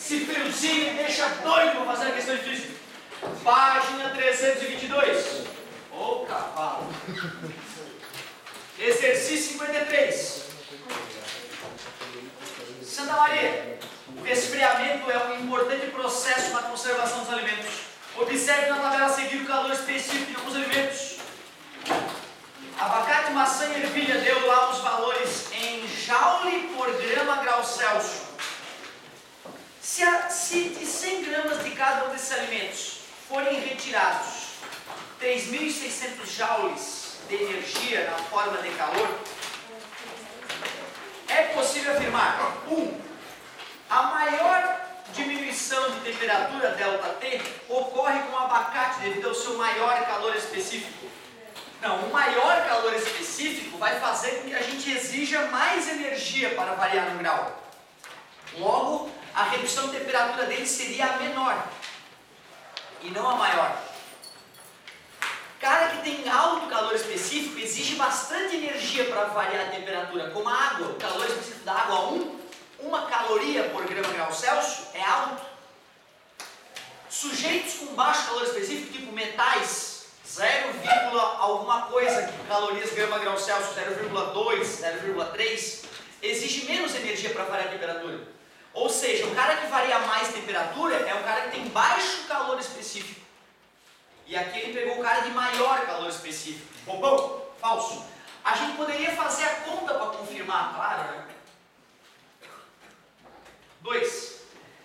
Esse friozinho me deixa doido para fazer a questão de física. Página 322. Ô cavalo. Exercício 53. Santa Maria. O resfriamento é um importante processo na conservação dos alimentos. Observe na tabela a seguir o calor específico de alguns alimentos. Abacate, maçã e ervilha deu lá os valores em joule por grama grau Celsius. Se de 100 gramas de cada um desses alimentos forem retirados 3.600 joules de energia na forma de calor, é possível afirmar: 1. A maior diminuição de temperatura ΔT ocorre com o abacate devido ao seu maior calor específico. Não, o maior calor específico vai fazer com que a gente exija mais energia para variar no grau. Logo, a redução de temperatura dele seria a menor e não a maior. Cara que tem alto calor específico exige bastante energia para variar a temperatura, como a água. O calor específico da água 1 caloria por grama grau Celsius é alto. Sujeitos com baixo calor específico, tipo metais, 0, alguma coisa calorias grama grau Celsius, 0,2, 0,3, exige menos energia para variar a temperatura. Ou seja, o cara que varia mais temperatura é um cara que tem baixo calor específico. E aqui ele pegou o cara de maior calor específico. Bobão? Falso. A gente poderia fazer a conta para confirmar, claro, né? 2.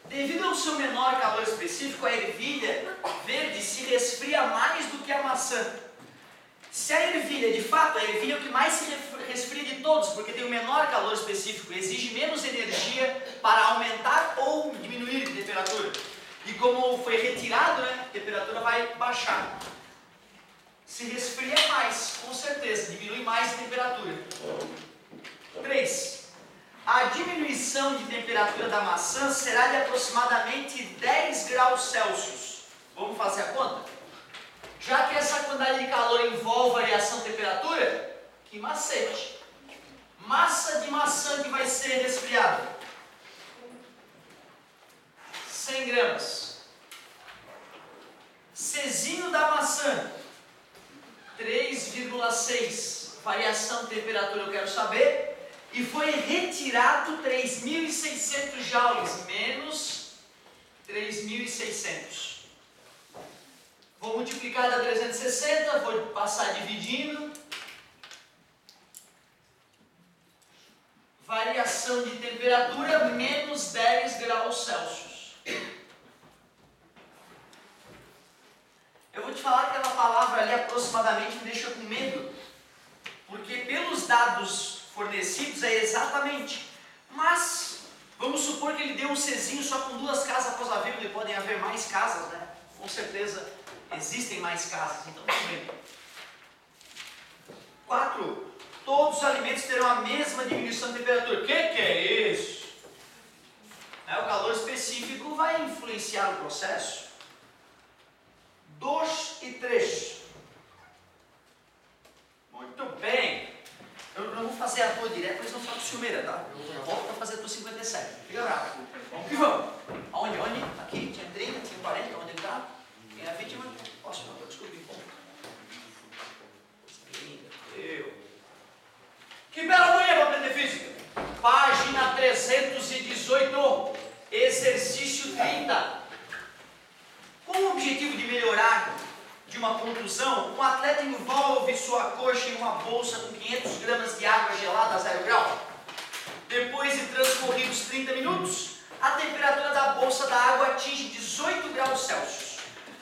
Devido ao seu menor calor específico, a ervilha verde se resfria mais do que a maçã. Se a ervilha, de fato, a ervilha é o que mais se resfria de todos, porque tem o menor calor específico, exige menos energia para aumentar ou diminuir de temperatura. E como foi retirado, né, a temperatura vai baixar. Se resfria mais, com certeza, diminui mais a temperatura. 3. A diminuição de temperatura da maçã será de aproximadamente 10 graus Celsius. Vamos fazer a conta? Já que essa quantidade de calor envolve variação de temperatura, que macete. Massa de maçã que vai ser resfriada: 100 gramas. Cezinho da maçã, 3,6. Variação de temperatura eu quero saber. E foi retirado 3.600 joules, menos 3.600. Vou multiplicar da 360, vou passar dividindo. Variação de temperatura, menos 10 graus Celsius. Eu vou te falar que aquela palavra ali aproximadamente me deixa com medo. Porque pelos dados fornecidos é exatamente. Mas, vamos supor que ele deu um Czinho só com 2 casas após a vírgula, e podem haver mais casas, né? Com certeza existem mais casas, então tudo bem. 4. Todos os alimentos terão a mesma diminuição de temperatura. O que é isso? O calor específico vai influenciar o processo. 2 e 3. Muito bem. Eu não vou fazer a tua direta, mas não faço ciumeira, tá? Eu volto para fazer a tua 57. Fica bravo. Vamos que vamos. Aonde? Aqui? Tinha 30, tinha 40, onde está? Quem é a vítima? Posso não, desculpe. Que bela manhã para aprender física. Página 318. Exercício 30. Com o objetivo de melhorar de uma contusão, um atleta envolve sua coxa em uma bolsa com 500 gramas de água gelada a 0 grau. Depois de transcorridos 30 minutos, a temperatura da bolsa da água atinge 18 graus Celsius.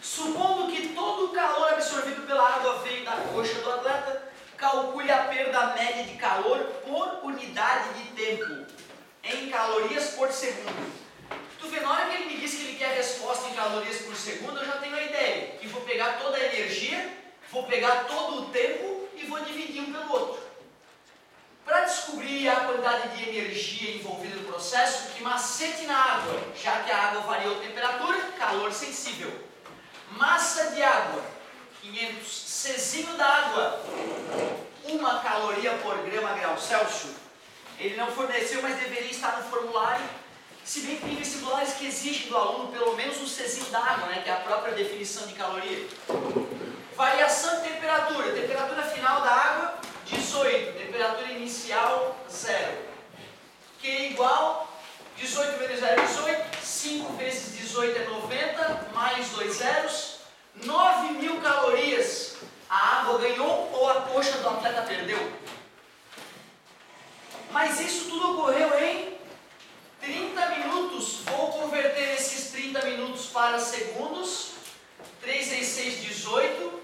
Supondo que todo o calor absorvido pela água veio da coxa do atleta, calcule a perda média de calor por unidade de tempo, em calorias por segundo. Tu vê, na hora que ele me diz que ele quer a resposta em calorias por segundo, eu já tenho a ideia, que vou pegar toda a energia, vou pegar todo o tempo e vou dividir um pelo outro. Para descobrir a quantidade de energia envolvida no processo, que macete na água, já que a água variou temperatura, calor sensível. Massa de água, 500. Czinho da água, 1 caloria por grama grau Celsius. Ele não forneceu, mas deveria estar no formulário. Se bem que tem vestibulares que exigem do aluno pelo menos um Czinho d'água, né, que é a própria definição de caloria. Variação de temperatura. Temperatura final da água, 18. Temperatura inicial, 0. Q igual 18 menos 0 é 18. 5 vezes 18 é 90, mais 2 zeros. 9.000 calorias. A água ganhou ou a coxa do atleta perdeu? Mas isso tudo ocorreu em 30 minutos. Vou converter esses 30 minutos para segundos. 3 vezes 6, 18.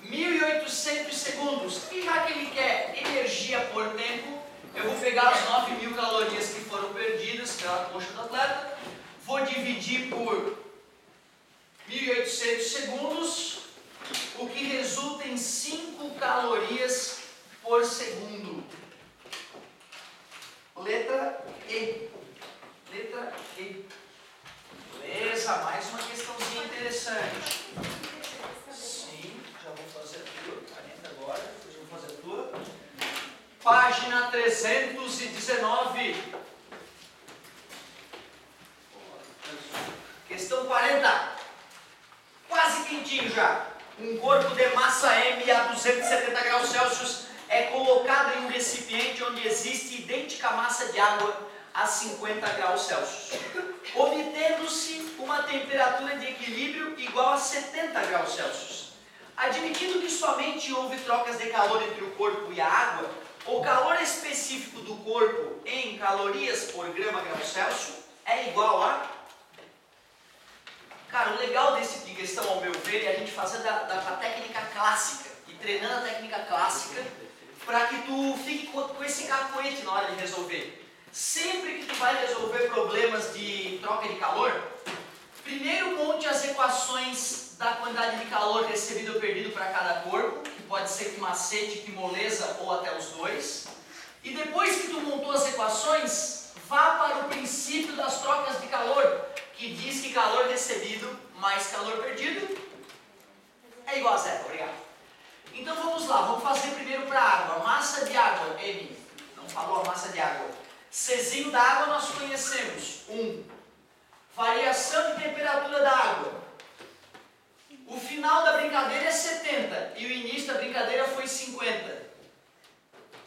1.800 segundos. E já que ele quer energia por tempo, eu vou pegar as 9.000 calorias que foram perdidas pela coxa do atleta. Vou dividir por 1.800 segundos, o que resulta em 5 calorias por segundo. Letra E. Letra E. Beleza, mais uma questãozinha interessante. Sim, já vou fazer a tua. Caneta agora, depois eu vou fazer a tua. Página 319. Questão 40. Quase quentinho já. Um corpo de massa M a 270 graus Celsius é colocado em um recipiente onde existe idêntica massa de água a 50 graus Celsius, obtendo-se uma temperatura de equilíbrio igual a 70 graus Celsius. Admitindo que somente houve trocas de calor entre o corpo e a água, o calor específico do corpo em calorias por grama grau Celsius é igual a... Cara, o legal desse tipo de questão, ao meu ver, é a gente fazer da técnica clássica e treinando a técnica clássica para que tu fique com esse cacoete na hora de resolver. Sempre que tu vai resolver problemas de troca de calor, primeiro monte as equações da quantidade de calor recebido ou perdido para cada corpo, que pode ser com macete, com moleza ou até os dois. E depois que tu montou as equações, vá para o princípio das trocas de calor, que diz que calor recebido mais calor perdido é igual a zero. Obrigado. Então vamos lá, vamos fazer primeiro para a água. Massa de água, M. Não falou a massa de água. Czinho da água nós conhecemos, 1. Variação de temperatura da água. O final da brincadeira é 70 e o início da brincadeira foi 50.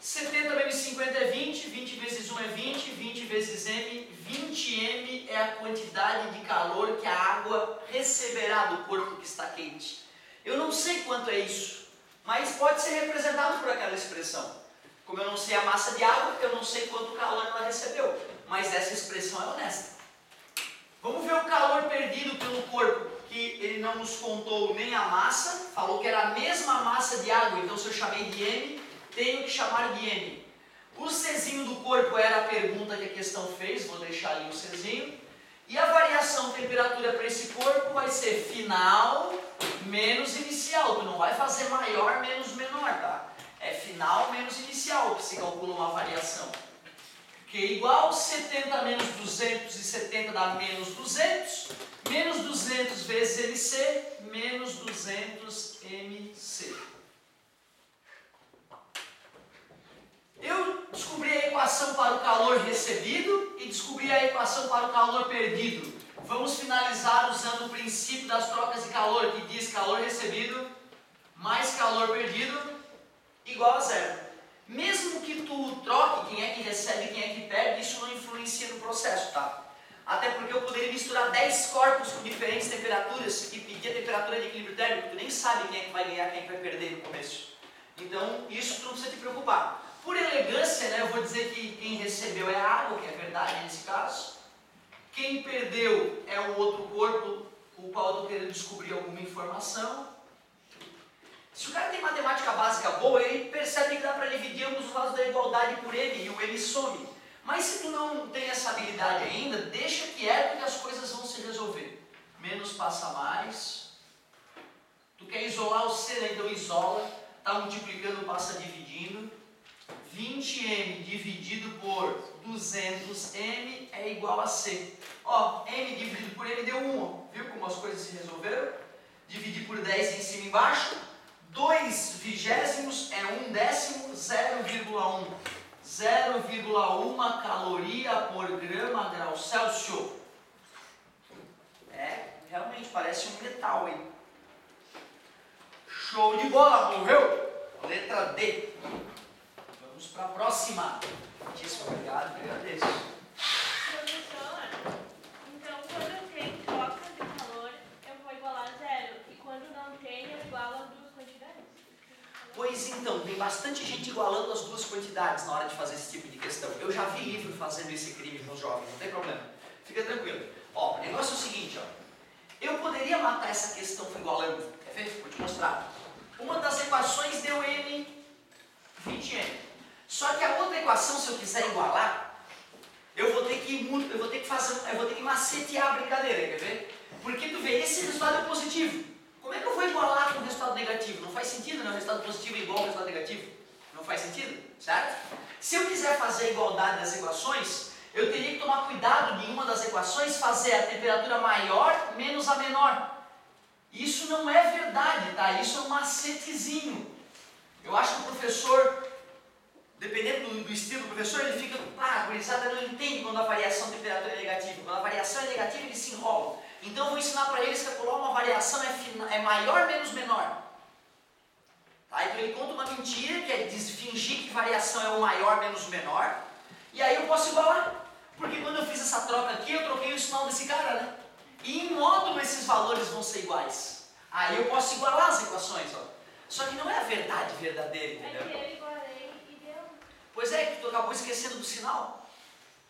70 menos 50 é 20, 20 vezes 1 é 20, 20 vezes M, 20M é a quantidade de calor que a água receberá do corpo que está quente. Eu não sei quanto é isso, mas pode ser representado por aquela expressão. Como eu não sei a massa de água, eu não sei quanto calor ela recebeu, mas essa expressão é honesta. Vamos ver o calor perdido pelo corpo, que ele não nos contou nem a massa, falou que era a mesma massa de água, então se eu chamei de M, tenho que chamar de M. O Czinho do corpo era a pergunta que a questão fez, vou deixar ali o Czinho. E a variação de temperatura para esse corpo vai ser final menos inicial. Tu não vai fazer maior menos menor, tá? É final menos inicial que se calcula uma variação. Que é igual 70 menos 270 dá menos 200. Menos 200 vezes MC, menos 200 MC. Eu descobri a equação para o calor recebido e descobri a equação para o calor perdido. Vamos finalizar usando o princípio das trocas de calor, que diz calor recebido mais calor perdido igual a zero. Mesmo que tu troque quem é que recebe e quem é que perde, isso não influencia no processo, tá? Até porque eu poderia misturar 10 corpos com diferentes temperaturas e pedir a temperatura de equilíbrio térmico, tu nem sabe quem é que vai ganhar, quem é que vai perder no começo. Então, isso tu não precisa te preocupar. Por elegância, né, eu vou dizer que quem recebeu é a água, que é verdade nesse caso. Quem perdeu é o outro corpo, com o qual eu estou querendo descobrir alguma informação. Se o cara tem matemática básica boa, ele percebe que dá para dividir ambos os lados da igualdade por M e o M some. Mas se tu não tem essa habilidade ainda, deixa quieto que as coisas vão se resolver. Menos passa mais. Tu quer isolar o C, né? Então isola. Está multiplicando, passa dividindo. 20M dividido por 200M é igual a C. Ó, M dividido por M deu 1. Viu como as coisas se resolveram? Dividir por 10 em cima e embaixo. 2 vigésimos é 1 décimo, 0,1. 0,1 caloria por grama grau Celsius. Realmente parece um metal aí. Show de bola, morreu? Letra D. Vamos para a próxima. Muitíssimo obrigado, agradeço. Professor, então quando tem troca de calor, eu vou igualar a zero. E quando não tem, eu igualo as duas quantidades? Pois então, tem bastante gente igualando as duas quantidades na hora de fazer esse tipo de questão. Eu já vi livro fazendo esse crime com os jovens, não tem problema. Fica tranquilo. Ó, o negócio é o seguinte, ó. Eu poderia matar essa questão igualando. Quer ver? Vou te mostrar. Uma das equações deu M 20M. Só que a outra equação, se eu quiser igualar, eu vou ter que macetear a brincadeira, quer ver? Porque tu vê, esse resultado é positivo. Como é que eu vou igualar com o resultado negativo? Não faz sentido, né? O resultado positivo é igual ao resultado negativo. Não faz sentido, certo? Se eu quiser fazer a igualdade das equações, eu teria que tomar cuidado de uma das equações fazer a temperatura maior menos a menor. Isso não é verdade, tá? Isso é um macetezinho. Eu acho que o professor, dependendo do estilo do professor, ele fica, a gurizada não entende quando a variação de temperatura é negativa. Quando a variação é negativa, eles se enrolam. Então eu vou ensinar para eles que calcular uma variação é maior menos menor. Tá? Então ele conta uma mentira, que é fingir que variação é o maior menos o menor. E aí eu posso igualar. Porque quando eu fiz essa troca aqui, eu troquei o sinal desse cara, né? E em módulo esses valores vão ser iguais. Aí eu posso igualar as equações, ó. Só que não é a verdade verdadeira, entendeu? É que eu igualei e deu. Pois é, que tu acabou esquecendo do sinal.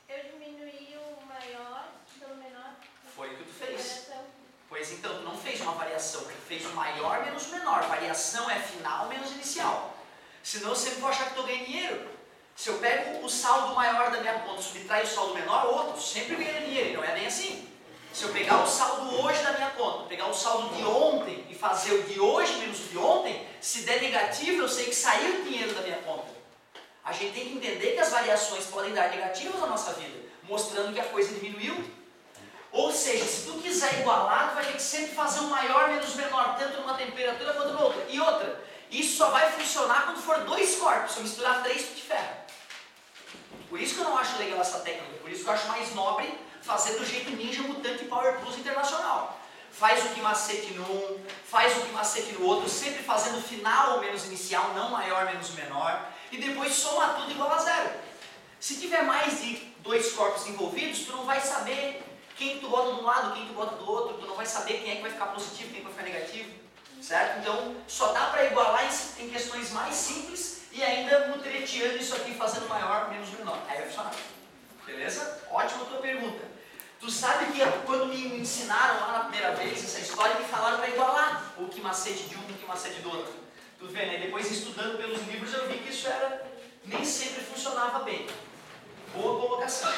Eu diminuí o maior pelo menor. Foi o que tu fez. Variação. Pois então, tu não fez uma variação, tu fez o maior menos o menor. Variação é final menos inicial. Senão eu sempre vou achar que estou ganhando dinheiro. Se eu pego o saldo maior da minha conta e subtraio o saldo menor, outro, sempre ganho dinheiro, e não é bem assim. Se eu pegar o saldo hoje da minha conta, pegar o saldo de ontem e fazer o de hoje menos o de ontem, se der negativo, eu sei que saiu dinheiro da minha conta. A gente tem que entender que as variações podem dar negativas na nossa vida, mostrando que a coisa diminuiu. Ou seja, se tu quiser igualar, tu vai ter que sempre fazer o maior menos o menor, tanto numa temperatura quanto na outra. E outra, isso só vai funcionar quando for dois corpos, se eu misturar 3 tu te ferra. Por isso que eu não acho legal essa técnica, por isso que eu acho mais nobre fazer do jeito Ninja Mutante Power Plus Internacional. Faz o que macete num, faz o que macete no outro, sempre fazendo final menos inicial, não maior menos menor, e depois soma tudo igual a zero. Se tiver mais de 2 corpos envolvidos, tu não vai saber quem tu bota de um lado, quem tu bota do outro, tu não vai saber quem é que vai ficar positivo, quem vai ficar negativo, certo? Então, só dá para igualar em questões mais simples e ainda mutreteando isso aqui, fazendo maior menos menor. Aí vai funcionar. Beleza? Ótima tua pergunta. Tu sabe que quando me ensinaram lá na primeira vez essa história, me falaram para igualar o que macete de um com o que macete do outro. Tu vê, né? Depois estudando pelos livros eu vi que isso nem sempre funcionava bem. Boa colocação.